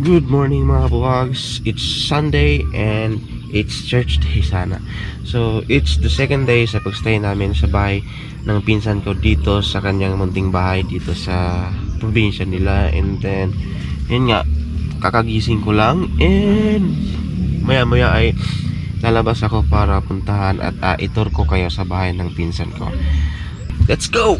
Good morning mga vlogs. It's Sunday and it's church day sana. So it's the second day sa pagstay namin sa bahay ng pinsan ko dito sa kanyang munting bahay dito sa probinsya nila. And then yun nga, kakagising ko lang and maya maya ay lalabas ako para puntahan at itur ko kayo sa bahay ng pinsan ko. Let's go!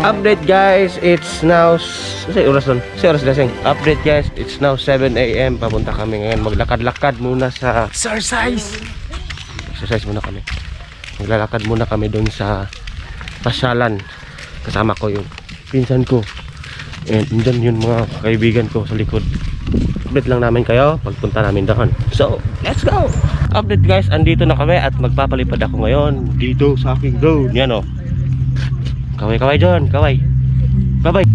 Update guys, it's now Update guys, it's now 7 AM. Papunta kami ngayon, maglakad-lakad muna sa exercise muna kami. Maglalakad muna kami doon sa pasyalan. Kasama ko yung pinsan ko. And dyan yung mga kaibigan ko sa likod. Update lang namin kayo pagpunta namin doon. So, let's go! Update guys, andito na kami at magpapalipad ako ngayon dito sa aking drone. Yan o. Kaway John, kaway. Bye-bye.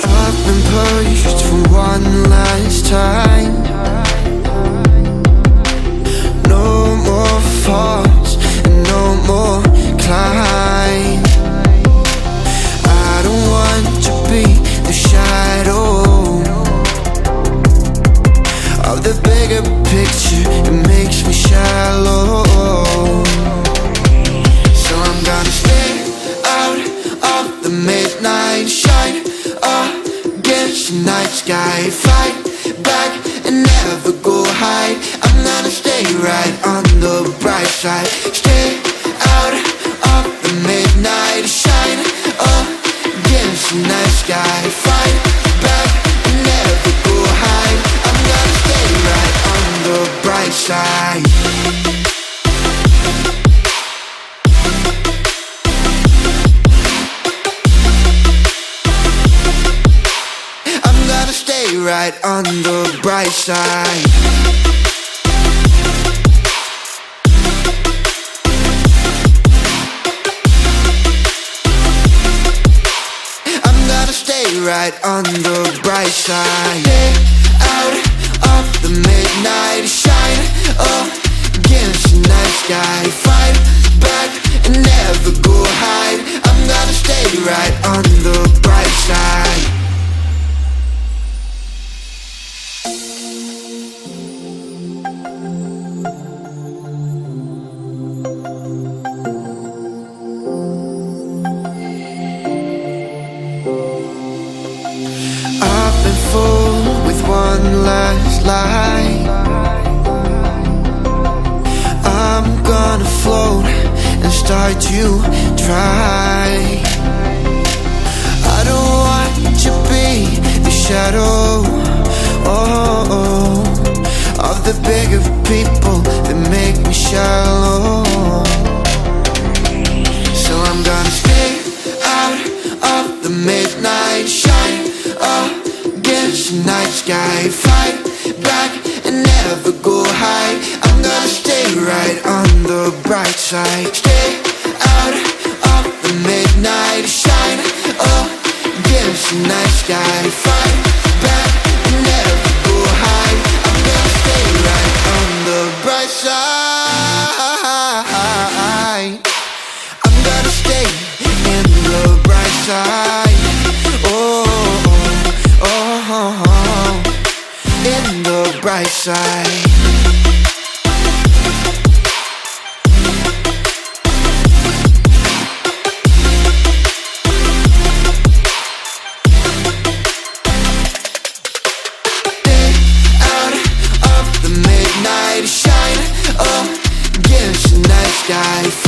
I've been pushed for one last time. No more falls and no more climb. I don't want to be the shadow of the bigger picture. It makes me shallow. So I'm gonna stay out of the midnight shine against the night sky. Fight back and never go hide. I'm gonna stay right on the bright side. Stay out of the midnight shine against the night sky. Fight back and never go hide. I'm gonna stay right on the bright side. I'm gonna stay right on the bright side. I'm gonna stay right on the bright side. Stay out of the midnight shine against the night sky. Fight back and never go hide. I'm gonna stay right on the bright side. I've been fooled with start to dry. I don't want to be the shadow, of the bigger people that make me shallow. So I'm gonna stay out of the midnight shine against the night sky, fight back and never go high. I'm gonna stay right on the bright side. Stay out of the midnight shine against the night sky, fight back and never go high. I'm gonna stay right on the bright side. I'm gonna stay in the bright side. In the bright side. Stay out of the midnight shine against the night sky.